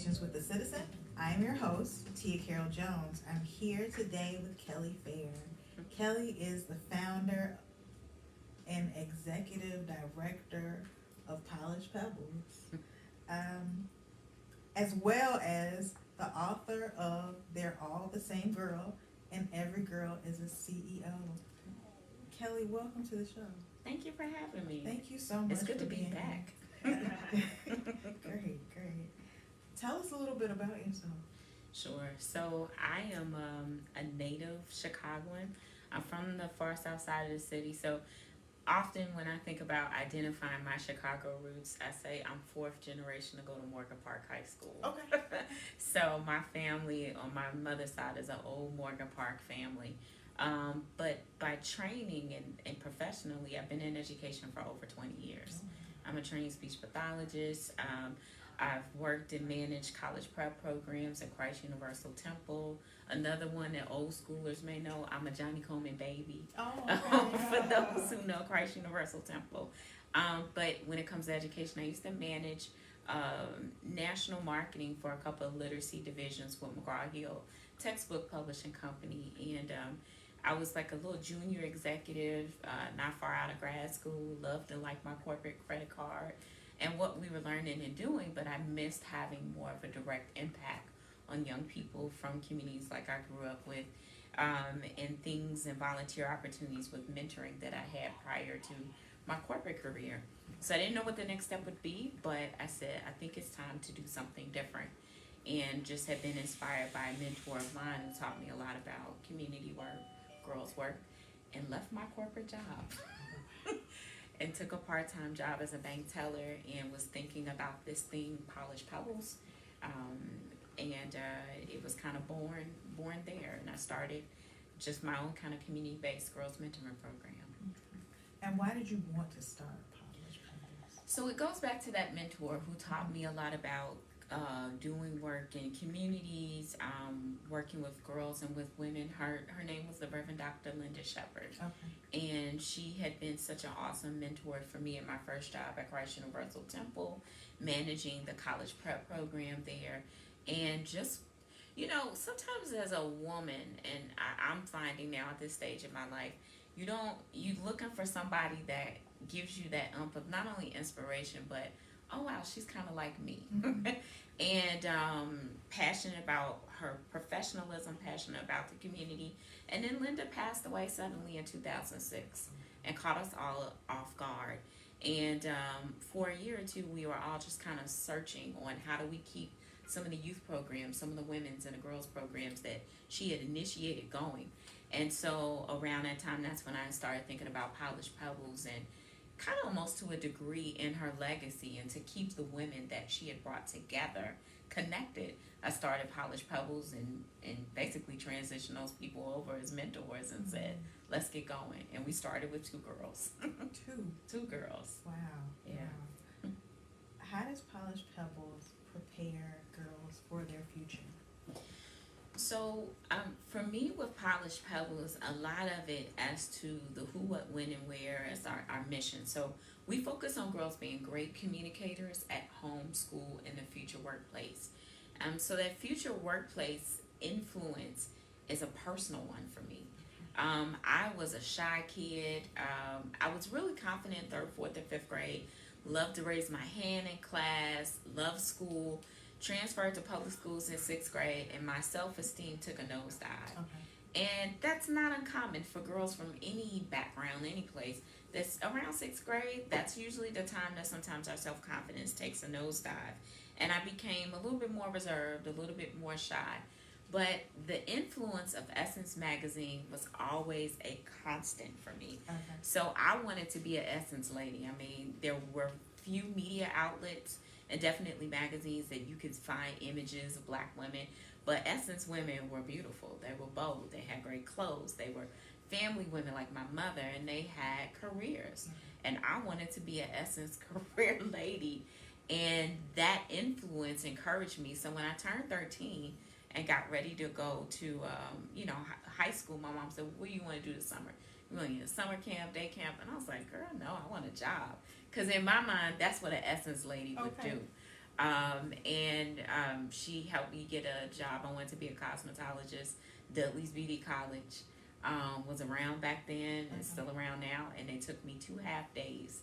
Conversations with the Citizen. I am your host, Tia Carol Jones. I'm here today with Kelly Fair. Kelly is the founder and executive director of Polished Pebbles, as well as the author of They're All the Same Girl and Every Girl is a CEO. Kelly, welcome to the show. Thank you for having me. Thank you so much. It's good for to be being back. Great. Tell us a little bit about yourself. Sure. So I am a native Chicagoan. I'm from the far south side of the city. So often when I think about identifying my Chicago roots, I say I'm fourth generation to go to Morgan Park High School. Okay. So my family on my mother's side is an old Morgan Park family. But by training and professionally, I've been in education for over 20 years. I'm a trained speech pathologist. I've worked and managed college prep programs at Christ Universal Temple. Another one that old schoolers may know, I'm a Johnny Coleman baby. Oh, okay. For those who know Christ Universal Temple. But when it comes to education, I used to manage national marketing for a couple of literacy divisions with McGraw-Hill Textbook Publishing Company. And I was like a little junior executive, not far out of grad school, loved and liked my corporate credit card and what we were learning and doing, but I missed having more of a direct impact on young people from communities like I grew up with, and things and volunteer opportunities with mentoring that I had prior to my corporate career. So I didn't know what the next step would be, but I said, I think it's time to do something different. And just have been inspired by a mentor of mine who taught me a lot about community work, girls work, and left my corporate job and took a part-time job as a bank teller and was thinking about this thing, Polished Pebbles, and it was kind of born there, and I started just my own kind of community-based girls mentoring program. And why did you want to start Polished Pebbles? So it goes back to that mentor who taught me a lot about doing work in communities, working with girls and with women. Her name was the Reverend Dr. Linda Shepherd. Okay. And she had been such an awesome mentor for me in my first job at Christ Universal Temple, managing the college prep program there. And just, sometimes as a woman, and I'm finding now at this stage in my life, you looking for somebody that gives you that of not only inspiration, but oh wow, she's kind of like me. Mm-hmm. And passionate about her professionalism, passionate about the community. And then Linda passed away suddenly in 2006 and caught us all off guard. And for a year or two, we were all just kind of searching on how do we keep some of the youth programs, some of the women's and the girls programs that she had initiated going. And so around that time, that's when I started thinking about Polished Pebbles and kind of almost to a degree in her legacy, and to keep the women that she had brought together connected. I started Polished Pebbles and basically transitioned those people over as mentors and said, let's get going. And we started with 2 girls. Two girls. Wow. Yeah. Wow. How does Polished Pebbles prepare girls for their future? So for me with Polished Pebbles, a lot of it as to the who, what, when, and where is our mission. So we focus on girls being great communicators at home, school, and the future workplace. So that future workplace influence is a personal one for me. I was a shy kid. I was really confident 3rd, 4th, and 5th grade. Loved to raise my hand in class. Loved school. Transferred to public schools in 6th grade, and my self-esteem took a nosedive. Okay. And that's not uncommon for girls from any background, any place. That's around 6th grade. That's usually the time that sometimes our self-confidence takes a nosedive. And I became a little bit more reserved, a little bit more shy. But the influence of Essence magazine was always a constant for me. Okay. So I wanted to be an Essence lady. I mean, there were few media outlets and definitely magazines that you could find images of black women, but Essence women were beautiful. They were bold. They had great clothes. They were family women like my mother, and they had careers. And I wanted to be an Essence career lady, and that influence encouraged me. So when I turned 13 and got ready to go to high school, my mom said, what do you want to do this summer? You want to get a summer camp, day camp? And I was like, girl, no, I want a job. Because in my mind, that's what an Essence lady would do. She helped me get a job. I wanted to be a cosmetologist. Dudley's Beauty College was around back then. It's still around now. And they took me 2 half days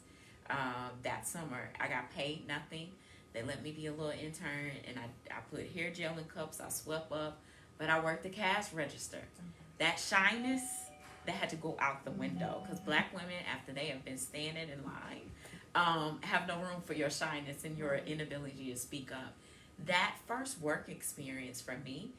that summer. I got paid nothing. They let me be a little intern, and I put hair gel in cups. I swept up, but I worked the cash register. That shyness, that had to go out the window, because black women, after they have been standing in line, have no room for your shyness and your inability to speak up. That first work experience for me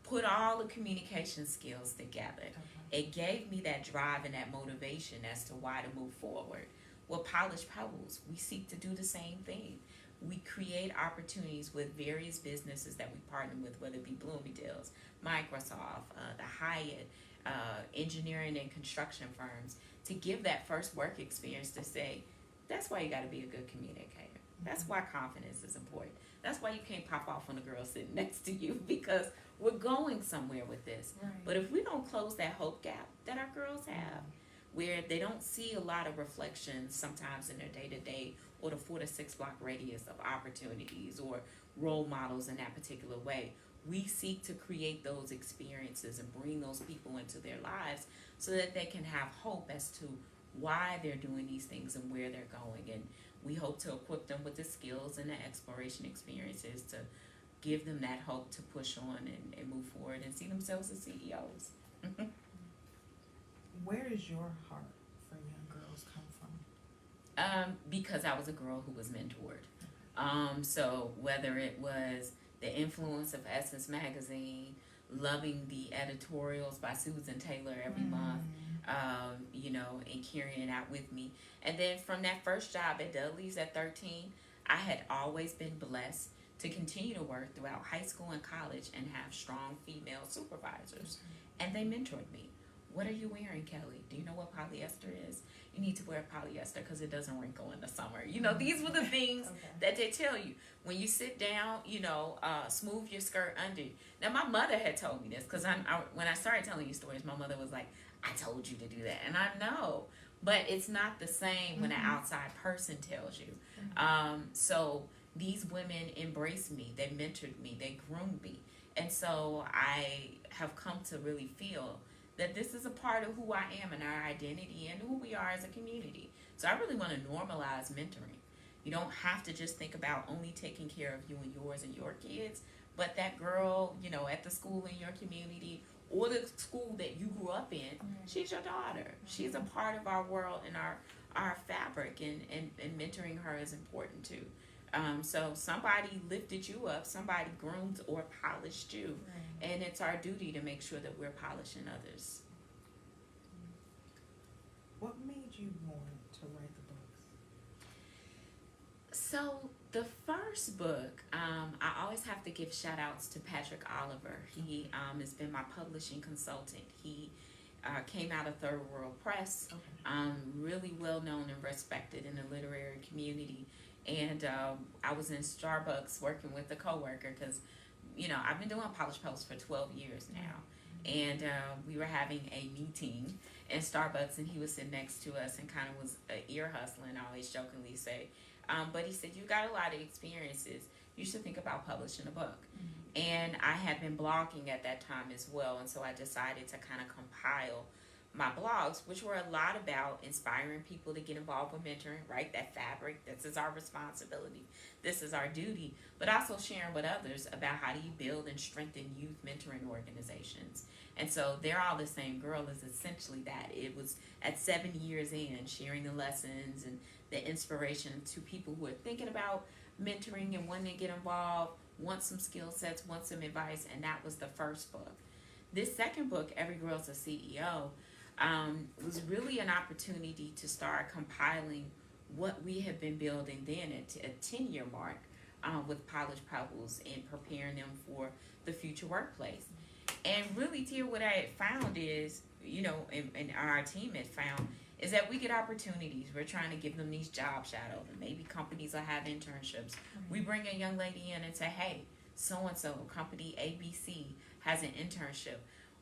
put all the communication skills together. It gave me that drive and that motivation as to why to move forward. With Polished Pebbles, we seek to do the same thing. We create opportunities with various businesses that we partner with, whether it be Bloomingdale's, Microsoft, the Hyatt, engineering and construction firms, to give that first work experience to say, that's why you got to be a good communicator. That's why confidence is important. That's why you can't pop off on a girl sitting next to you, because we're going somewhere with this. Right. But if we don't close that hope gap that our girls have, where they don't see a lot of reflections sometimes in their day-to-day or the 4 to 6 block radius of opportunities or role models in that particular way, we seek to create those experiences and bring those people into their lives so that they can have hope as to why they're doing these things and where they're going. And we hope to equip them with the skills and the exploration experiences to give them that hope to push on and move forward and see themselves as CEOs. Where does your heart for young girls come from? Because I was a girl who was mentored. So whether it was the influence of Essence Magazine, loving the editorials by Susan Taylor every month, and carrying it out with me. And then from that first job at Dudley's at 13, I had always been blessed to continue to work throughout high school and college and have strong female supervisors. And they mentored me. What are you wearing, Kelly? Do you know what polyester is? You need to wear polyester because it doesn't wrinkle in the summer. These were the things that they tell you. When you sit down, smooth your skirt under. Now, my mother had told me this, because when I started telling you stories, my mother was like, I told you to do that. And I know, but it's not the same when an outside person tells you. So these women embraced me. They mentored me. They groomed me. And so I have come to really feel that this is a part of who I am and our identity and who we are as a community. So I really want to normalize mentoring. You don't have to just think about only taking care of you and yours and your kids, but that girl, at the school in your community or the school that you grew up in, she's your daughter. She's a part of our world and our fabric, and mentoring her is important too. So somebody lifted you up, somebody groomed or polished you, and it's our duty to make sure that we're polishing others. What made you want to write the books? So the first book, I always have to give shout outs to Patrick Oliver. He has been my publishing consultant. He came out of Third World Press, really well known and respected in the literary community. And I was in Starbucks working with a coworker because, I've been doing Polished Pebbles for 12 years now. And we were having a meeting in Starbucks, and he was sitting next to us and kind of was ear hustling, I always jokingly say. But he said, you got a lot of experiences. You should think about publishing a book. And I had been blogging at that time as well. And so I decided to kind of compile my blogs, which were a lot about inspiring people to get involved with mentoring, right? That fabric, this is our responsibility, this is our duty, but also sharing with others about how do you build and strengthen youth mentoring organizations. And so They're All the Same Girl is essentially that. It was at 7 years in, sharing the lessons and the inspiration to people who are thinking about mentoring and wanting to get involved, want some skill sets, want some advice, and that was the first book. This second book, Every Girl's a CEO, was really an opportunity to start compiling what we have been building then at a 10-year mark with Polished Pebbles and preparing them for the future workplace. And really, Tia, what I had found is, and our team had found, is that we get opportunities. We're trying to give them these job shadows, and maybe companies will have internships. We bring a young lady in and say, hey, so-and-so, company ABC has an internship.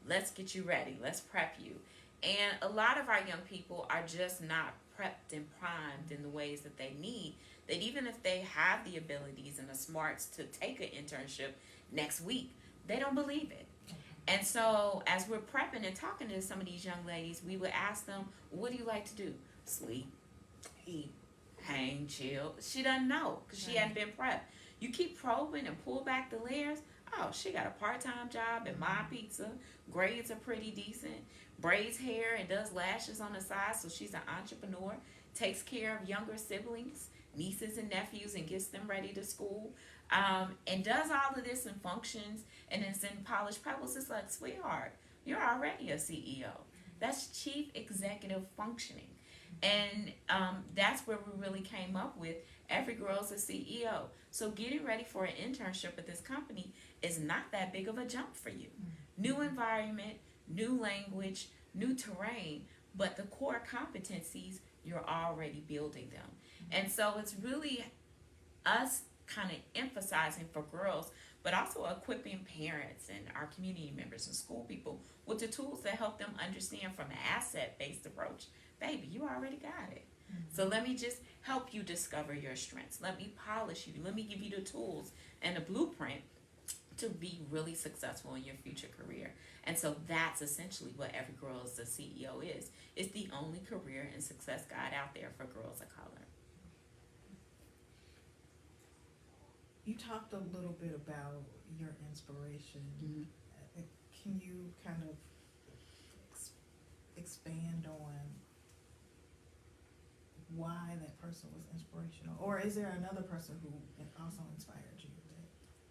Let's get you ready. Let's prep you. And a lot of our young people are just not prepped and primed in the ways that they need that even if they have the abilities and the smarts to take an internship next week, they don't believe it. And so as we're prepping and talking to some of these young ladies, we would ask them, what do you like to do? Sleep, eat, hang, chill. She doesn't know because she hadn't been prepped. You keep probing and pull back the layers. Oh, she got a part-time job at My Pizza. Grades are pretty decent. Braids hair and does lashes on the side, so she's an entrepreneur. Takes care of younger siblings, nieces and nephews, and gets them ready to school. And does all of this and functions, and it's in Polished Pebbles. It's like, sweetheart, you're already a CEO. That's Chief Executive Functioning. And that's where we really came up with every girl's a CEO. So getting ready for an internship at this company is not that big of a jump for you. New environment, new language, new terrain, but the core competencies, you're already building them. And so it's really us kind of emphasizing for girls, but also equipping parents and our community members and school people with the tools that help them understand from an asset-based approach. Baby, you already got it. So let me just help you discover your strengths. Let me polish you. Let me give you the tools and the blueprint to be really successful in your future career. And so that's essentially what Every Girl is a CEO is. It's the only career and success guide out there for girls of color. You talked a little bit about your inspiration. Can you kind of expand on why that person was inspirational? Or is there another person who also inspired you?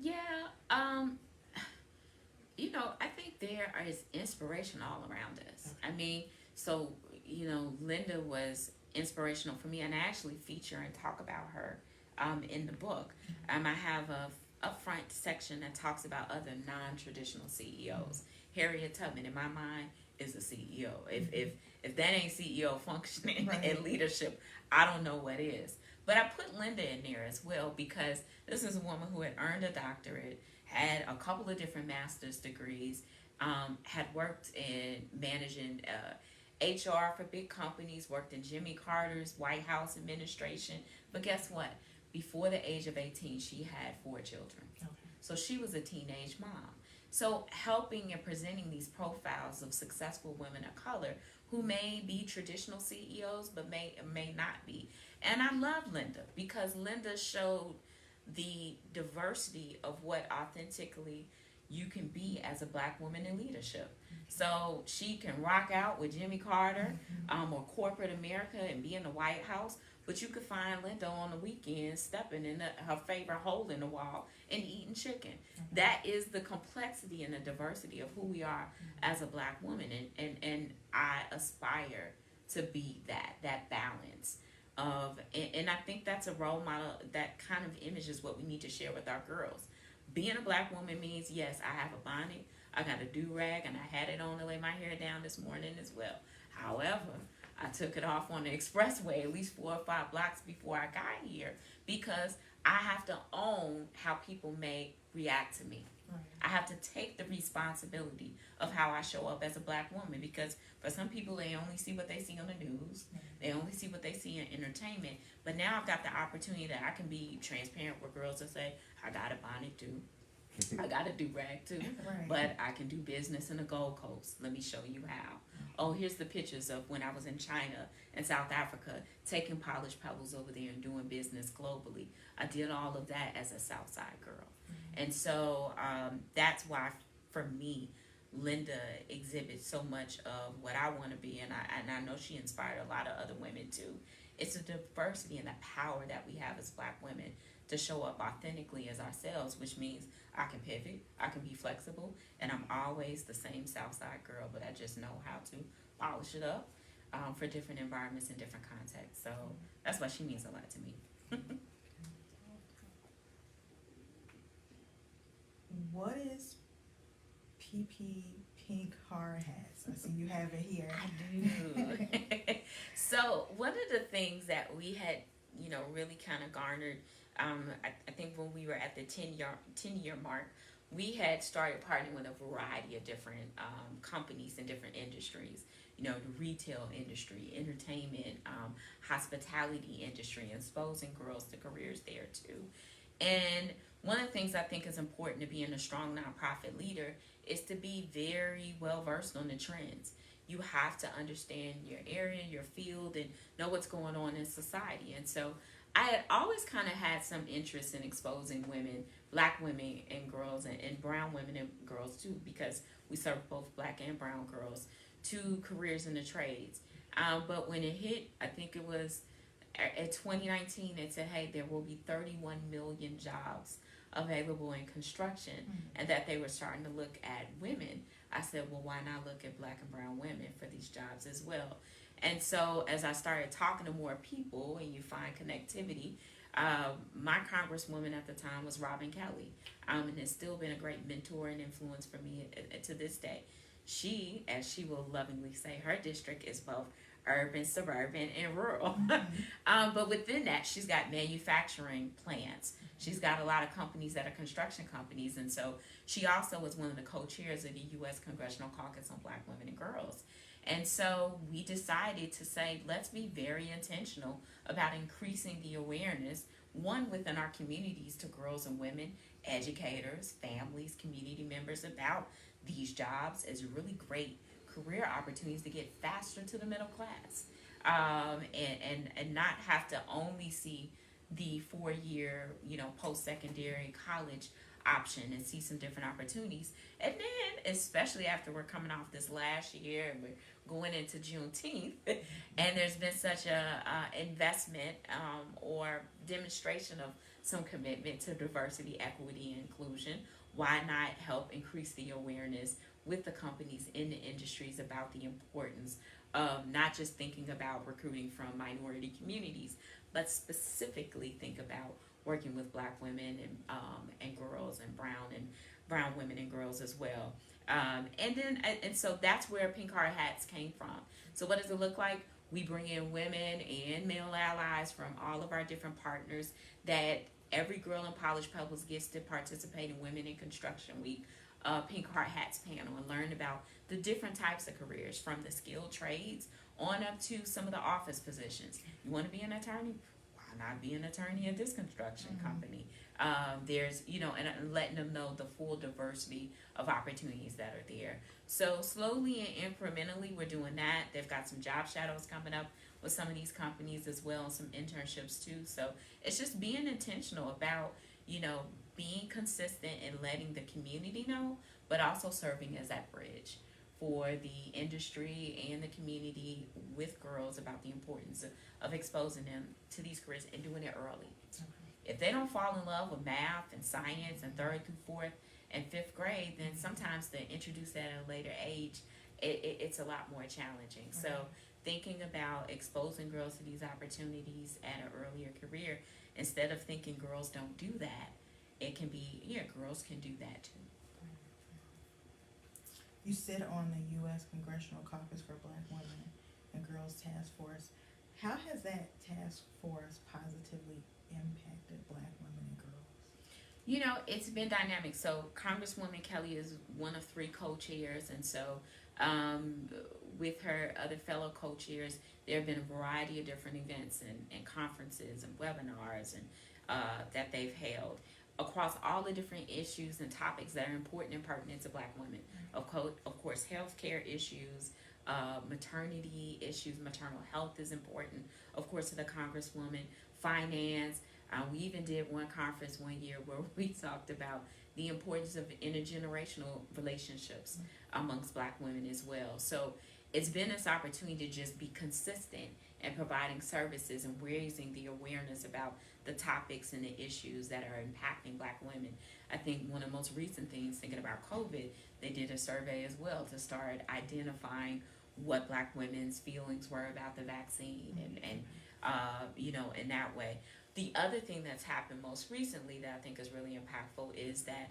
Yeah, I think there is inspiration all around us. Okay. I mean, so, Linda was inspirational for me, and I actually feature and talk about her in the book. I have a upfront section that talks about other non-traditional CEOs. Harriet Tubman, in my mind, is a CEO. If that ain't CEO functioning and leadership, I don't know what is. But I put Linda in there as well because this is a woman who had earned a doctorate, had a couple of different master's degrees, had worked in managing HR for big companies, worked in Jimmy Carter's White House administration. But guess what? Before the age of 18, she had 4 children. Okay. So she was a teenage mom. So helping and presenting these profiles of successful women of color who may be traditional CEOs but may not be. And I love Linda because Linda showed the diversity of what authentically you can be as a black woman in leadership. So she can rock out with Jimmy Carter or corporate America and be in the White House, but you could find Linda on the weekend stepping in her favorite hole in the wall and eating chicken. That is the complexity and the diversity of who we are as a black woman. And I aspire to be that balance of, and I think that's a role model. That kind of image is what we need to share with our girls. Being a black woman means, yes, I have a bonnet, I got a do-rag, and I had it on to lay my hair down this morning as well. However, I took it off on the expressway at least 4 or 5 blocks before I got here because I have to own how people may react to me. Right. I have to take the responsibility of how I show up as a black woman because for some people they only see what they see on the news. They only see what they see in entertainment. But now I've got the opportunity that I can be transparent with girls and say, I got a bonnet too. I got a do-rag too. Right. But I can do business in the Gold Coast. Let me show you how. Oh, here's the pictures of when I was in China and South Africa, taking Polished Pebbles over there and doing business globally. I did all of that as a Southside girl. And so that's why, for me, Linda exhibits so much of what I want to be, and I know she inspired a lot of other women too. It's the diversity and the power that we have as black women to show up authentically as ourselves, which means I can pivot, I can be flexible, and I'm always the same Southside girl, but I just know how to polish it up for different environments and different contexts. So that's why she means a lot to me. What is PP Pink Hard Hats? I see you have it here. I do. So one of the things that we had, really kind of garnered, I think when we were at the 10-year mark, we had started partnering with a variety of different companies in different industries. You know, the retail industry, entertainment, hospitality industry, exposing girls to careers there too. And one of the things I think is important to being a strong nonprofit leader is to be very well versed on the trends. You have to understand your area, your field, and know what's going on in society. And so I had always kind of had some interest in exposing women, black women and girls, and brown women and girls too, because we serve both black and brown girls, to careers in the trades. But when it hit, I think it was at 2019, it said, hey, there will be 31 million jobs available in construction, and that they were starting to look at women. I said, well, why not look at black and brown women for these jobs as well? And so as I started talking to more people and you find connectivity, my congresswoman at the time was Robin Kelly, and has still been a great mentor and influence for me to this day. She, as she will lovingly say, her district is both urban, suburban, and rural. But within that, she's got manufacturing plants. She's got a lot of companies that are construction companies. And so she also was one of the co-chairs of the U.S. Congressional Caucus on Black Women and Girls. And so we decided to say, let's be very intentional about increasing the awareness, one, within our communities to girls and women, educators, families, community members, about these jobs as really great career opportunities to get faster to the middle class, and not have to only see the 4-year, post-secondary college option, and see some different opportunities. And then, especially after we're coming off this last year and we're going into Juneteenth, and there's been such a investment or demonstration of some commitment to diversity, equity, and inclusion, why not help increase the awareness with the companies in the industries about the importance of not just thinking about recruiting from minority communities, but specifically think about working with black women and girls, and brown women and girls as well. And so that's where Pink Heart Hats came from. So what does it look like? We bring in women and male allies from all of our different partners. That every girl in Polished Pebbles gets to participate in Women in Construction Week Pink Heart Hats panel, and learn about the different types of careers, from the skilled trades on up to some of the office positions. You want to be an attorney? Why not be an attorney at this construction company? There's, and letting them know the full diversity of opportunities that are there. So slowly and incrementally, we're doing that. They've got some job shadows coming up with some of these companies as well, and some internships too. So it's just being intentional about, being consistent and letting the community know, but also serving as that bridge for the industry and the community with girls about the importance of exposing them to these careers and doing it early. If they don't fall in love with math and science in 3rd through 4th and 5th grade, then sometimes to introduce that at a later age, it's a lot more challenging. So thinking about exposing girls to these opportunities at an earlier career, instead of thinking girls don't do that, it can be, girls can do that too. You sit on the U.S. Congressional Caucus for Black Women and Girls Task Force. How has that task force positively impacted Black women and girls? It's been dynamic. So Congresswoman Kelly is one of 3 co-chairs, and so with her other fellow co-chairs, there have been a variety of different events and conferences and webinars and that they've held across all the different issues and topics that are important and pertinent to Black women. Of course, healthcare issues, maternity issues, maternal health is important, of course, to the Congresswoman. Finance. We even did one conference one year where we talked about the importance of intergenerational relationships amongst Black women as well. So it's been this opportunity to just be consistent in providing services and raising the awareness about the topics and the issues that are impacting Black women. I think one of the most recent things, thinking about COVID, they did a survey as well to start identifying what Black women's feelings were about the vaccine, and in that way. The other thing that's happened most recently that I think is really impactful is that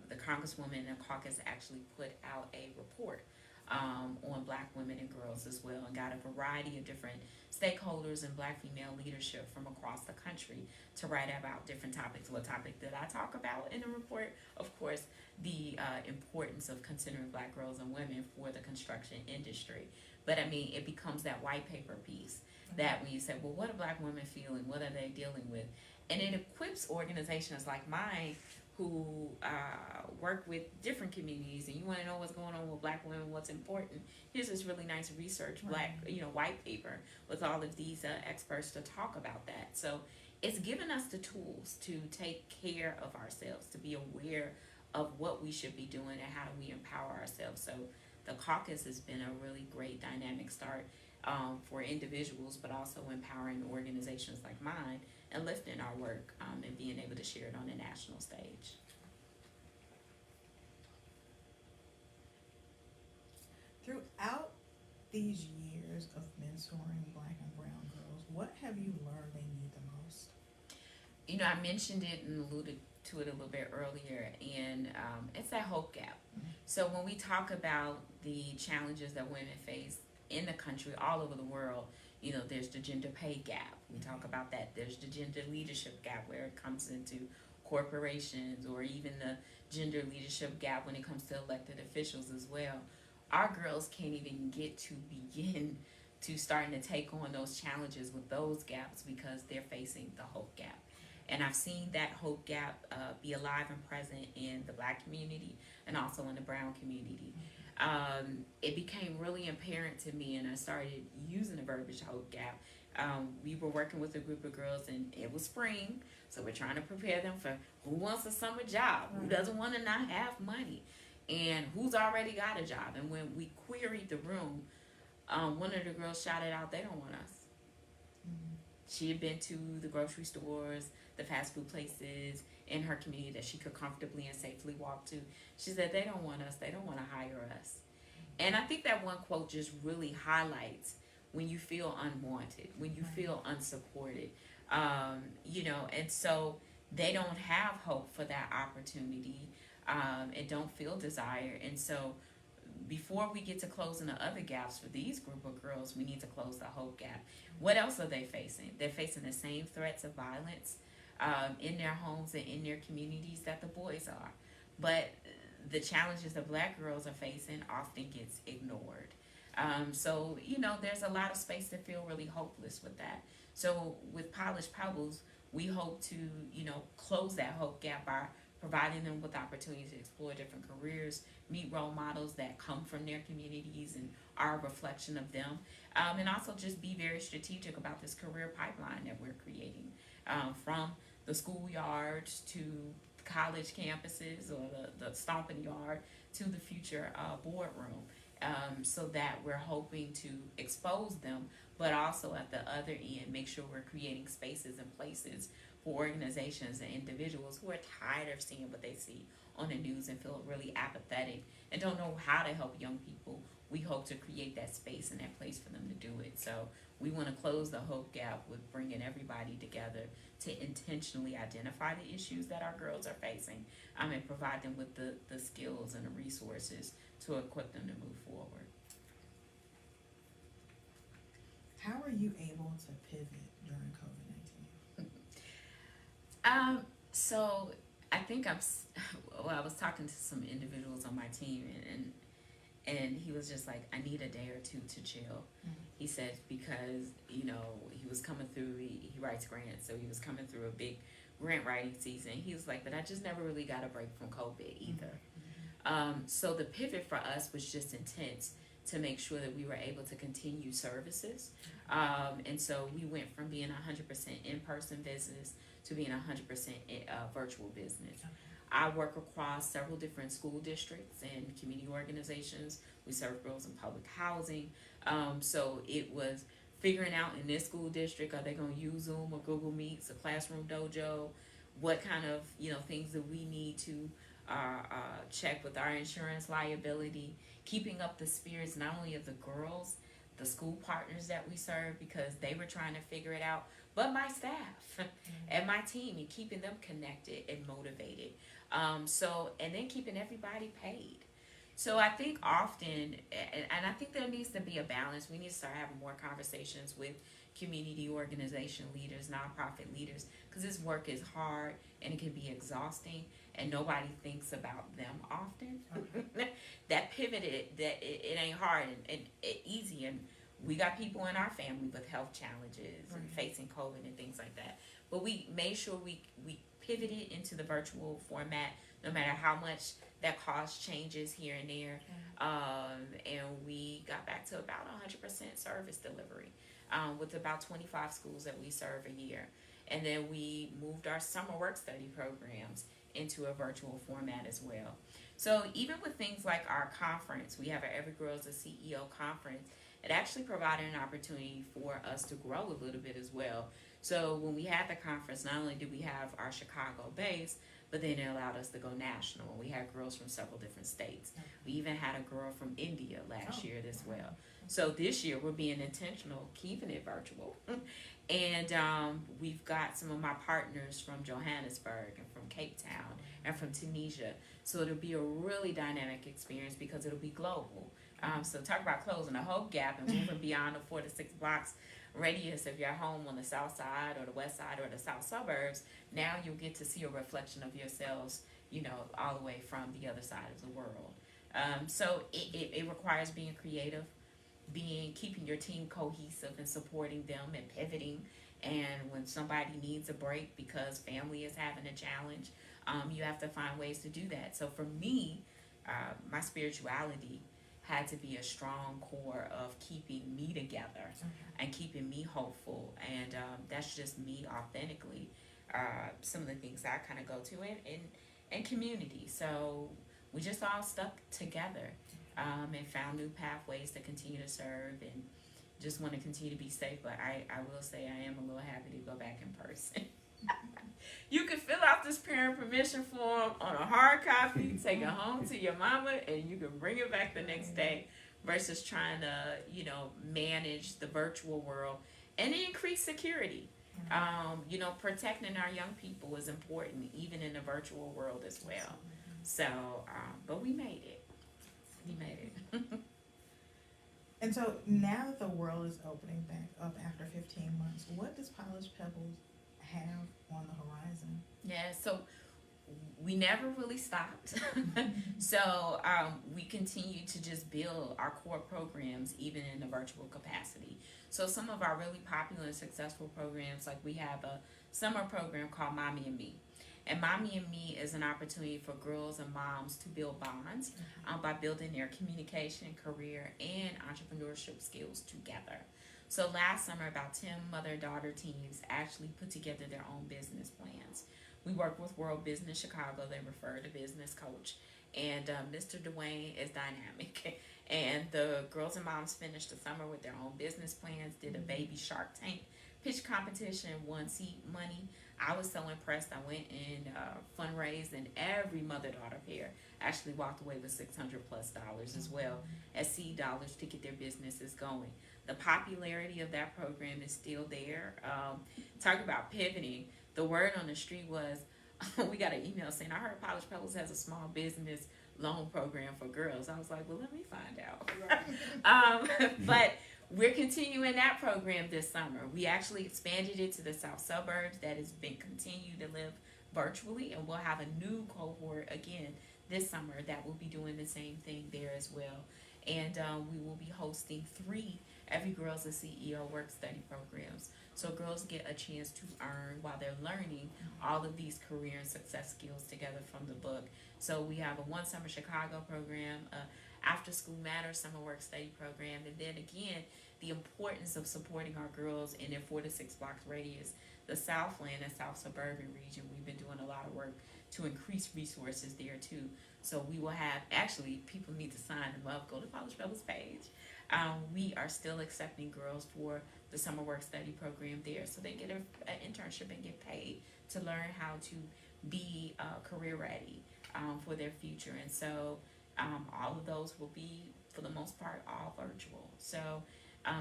the Congresswoman and the caucus actually put out a report on Black women and girls as well, and got a variety of different stakeholders and Black female leadership from across the country to write about different topics. What topic did I talk about in the report? Of course, the importance of considering black girls and women for the construction industry. But I mean, it becomes that white paper piece that when you say, well, what are black women feeling? What are they dealing with? And it equips organizations like mine who work with different communities, and you want to know what's going on with black women, what's important. Here's this really nice research, white paper with all of these experts to talk about that. So it's given us the tools to take care of ourselves, to be aware of what we should be doing and how do we empower ourselves. So the caucus has been a really great dynamic start for individuals, but also empowering organizations like mine and lifting our work and being able to share it on a national stage. Throughout these years of mentoring black and brown girls, what have you learned they need the most? You know, I mentioned it and alluded to it a little bit earlier, and it's that hope gap. Mm-hmm. So when we talk about the challenges that women face in the country, all over the world, you know, there's the gender pay gap. We talk about that. There's the gender leadership gap where it comes into corporations, or even the gender leadership gap when it comes to elected officials as well. Our girls can't even get to begin to starting to take on those challenges with those gaps because they're facing the hope gap. And I've seen that hope gap be alive and present in the black community and also in the brown community. It became really apparent to me, and I started using the verbiage hope gap. We were working with a group of girls, and it was spring, so we're trying to prepare them for who wants a summer job, who doesn't want to not have money, and who's already got a job. And when we queried the room, one of the girls shouted out, "They don't want us." Mm-hmm. She had been to the grocery stores, the fast food places in her community that she could comfortably and safely walk to. She said, "They don't want us. They don't want to hire us." And I think that one quote just really highlights when you feel unwanted, when you feel unsupported, you know, and so they don't have hope for that opportunity and don't feel desire. And so before we get to closing the other gaps for these group of girls, we need to close the hope gap. What else are they facing? They're facing the same threats of violence in their homes and in their communities that the boys are. But the challenges that black girls are facing often gets ignored. So, you know, there's a lot of space to feel really hopeless with that. So with Polished Pebbles, we hope to, you know, close that hope gap by providing them with opportunities to explore different careers, meet role models that come from their communities and are a reflection of them, and also just be very strategic about this career pipeline that we're creating, from the schoolyards to college campuses, or the stomping yard to the future boardroom, so that we're hoping to expose them, but also at the other end make sure we're creating spaces and places for organizations and individuals who are tired of seeing what they see on the news and feel really apathetic and don't know how to help young people. We hope to create that space and that place for them to do it. So we want to close the hope gap with bringing everybody together to intentionally identify the issues that our girls are facing, and provide them with the skills and the resources to equip them to move forward. How are you able to pivot during COVID-19? So I think I was talking to some individuals on my team, and he was just like, "I need a day or two to chill." Mm-hmm. He said, because, you know, he was coming through, he writes grants, so he was coming through a big grant writing season. He was like, "But I just never really got a break from COVID either." Mm-hmm. So the pivot for us was just intense to make sure that we were able to continue services. And so we went from being 100% in-person business to being 100% virtual business. Okay. I work across several different school districts and community organizations. We serve girls in public housing. So it was figuring out in this school district, are they going to use Zoom or Google Meets, a Classroom Dojo? What kind of, you know, things that we need to check with our insurance liability, keeping up the spirits not only of the girls, the school partners that we serve, because they were trying to figure it out, but my staff and my team, and keeping them connected and motivated. And then keeping everybody paid. So I think often, and I think there needs to be a balance. We need to start having more conversations with community organization leaders, nonprofit leaders, because this work is hard and it can be exhausting. and nobody thinks about them often. Okay. That pivoted, that it ain't hard and easy, and we got people in our family with health challenges and facing COVID and things like that. But we made sure we pivoted into the virtual format, no matter how much that cost changes here and there. And we got back to about 100% service delivery, with about 25 schools that we serve a year. And then we moved our summer work study programs into a virtual format as well. So even with things like our conference, we have our Every Girl is a CEO conference. It actually provided an opportunity for us to grow a little bit as well. So when we had the conference, not only did we have our Chicago base, but then it allowed us to go national. We had girls from several different states. We even had a girl from India last year as well. So this year we're being intentional, keeping it virtual. And we've got some of my partners from Johannesburg and from Cape Town and from Tunisia. So it'll be a really dynamic experience because it'll be global. So talk about closing a whole gap and moving beyond the 4 to 6 blocks radius of your home on the south side or the west side or the south suburbs. Now you'll get to see a reflection of yourselves, all the way from the other side of the world. So it requires being creative, keeping your team cohesive and supporting them and pivoting. And when somebody needs a break because family is having a challenge, you have to find ways to do that. So for me, my spirituality had to be a strong core of keeping me together and keeping me hopeful. And that's just me authentically. Some of the things I kind of go to in community. So we just all stuck together and found new pathways to continue to serve and just want to continue to be safe. But I will say I am a little happy to go back in person. You can fill out this parent permission form on a hard copy, take it home to your mama, and you can bring it back the next day versus trying to, manage the virtual world and increase security. Protecting our young people is important, even in the virtual world as well. So, but we made it. We made it. And so now that the world is opening back up after 15 months, what does Polished Pebbles have on the horizon? Yeah, so we never really stopped. So we continue to just build our core programs even in the virtual capacity. So some of our really popular and successful programs, like we have a summer program called Mommy and Me. And Mommy and Me is an opportunity for girls and moms to build bonds by building their communication, career, and entrepreneurship skills together. So last summer, about 10 mother-daughter teams actually put together their own business plans. We work with World Business Chicago. They refer to business coach. And Mr. Dwayne is dynamic. And the girls and moms finished the summer with their own business plans, did a baby Shark Tank pitch competition, won seed money. I was so impressed. I went and fundraised, and every mother-daughter pair actually walked away with $600+ as well as seed dollars to get their businesses going. The popularity of that program is still there. Talk about pivoting. The word on the street was, we got an email saying, I heard Polished Pebbles has a small business loan program for girls. I was like, well, let me find out. But we're continuing that program this summer. We actually expanded it to the south suburbs. That has been continued to live virtually, and we'll have a new cohort again this summer that will be doing the same thing there as well. And we will be hosting 3 Every Girl's a CEO work study programs. So girls get a chance to earn while they're learning all of these career and success skills together from the book. So we have a one summer Chicago program, after school matters summer work study program, and then again the importance of supporting our girls in their 4 to 6 blocks radius. The Southland and South Suburban region, we've been doing a lot of work to increase resources there too. So we will have, actually people need to sign them up, go to Polished Pebbles page. We are still accepting girls for the summer work study program there, so they get an internship and get paid to learn how to be career ready for their future. And so all of those will be, for the most part, all virtual. So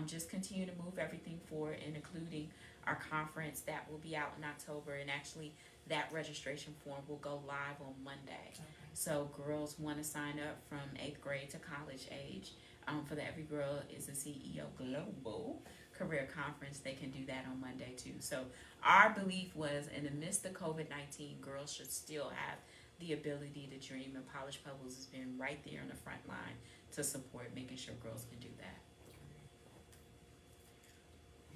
just continue to move everything forward, and including our conference that will be out in October, and actually that registration form will go live on Monday. So girls want to sign up from 8th grade to college age for the Every Girl is a CEO Global Career Conference. They can do that on Monday too. So our belief was, in the midst of COVID-19, girls should still have the ability to dream, and Polished Pebbles has been right there on the front line to support making sure girls can do that.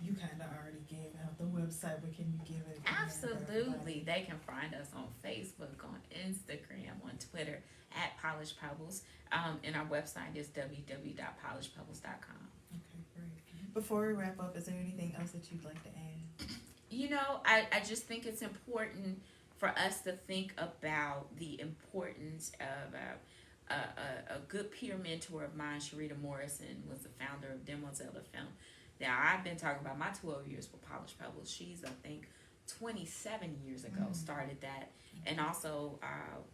You kind of already gave out the website, but can you give it again for Absolutely. everybody? They can find us on Facebook, on Instagram, on Twitter at Polished Pebbles. And our website is www.polishedpebbles.com. Okay, great. Before we wrap up, is there anything else that you'd like to add? You know, I just think it's important for us to think about the importance of a good peer mentor of mine. Sharita Morrison was the founder of Demoiselle Film. Now, I've been talking about my 12 years with Polished Pebbles. She's, I think, 27 years ago started that, and also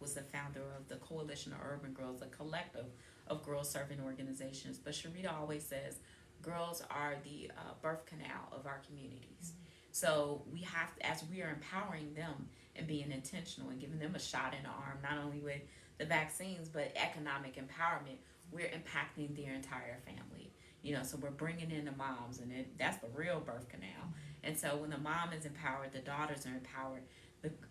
was the founder of the Coalition of Urban Girls, a collective of girls serving organizations. But Sharita always says girls are the birth canal of our communities. So we have to, as we are empowering them and being intentional and giving them a shot in the arm, not only with the vaccines, but economic empowerment, we're impacting their entire family. You know, so we're bringing in the moms, and that's the real birth canal. And so when the mom is empowered, the daughters are empowered,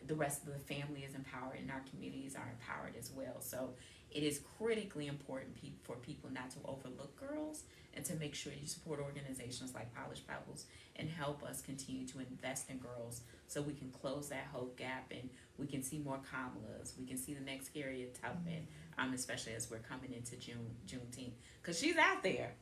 the rest of the family is empowered, and our communities are empowered as well. So it is critically important for people not to overlook girls, and to make sure you support organizations like Polished Pebbles and help us continue to invest in girls so we can close that hope gap, and we can see more Kamalas. We can see the next Harriet Tubman, especially as we're coming into Juneteenth. Because she's out there,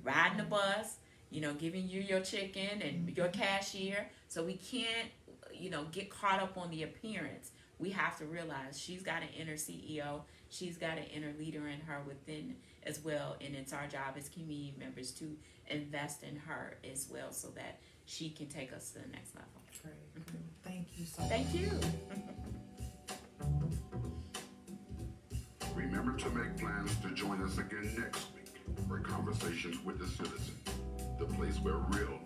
riding the bus, you know, giving you your chicken and your cashier. So we can't, you know, get caught up on the appearance. We have to realize she's got an inner CEO. She's got an inner leader in her within as well. And it's our job as community members to invest in her as well so that she can take us to the next level. Great. Thank you so much. Thank you. Remember to make plans to join us again next week for Conversations with the Citizen, the place where real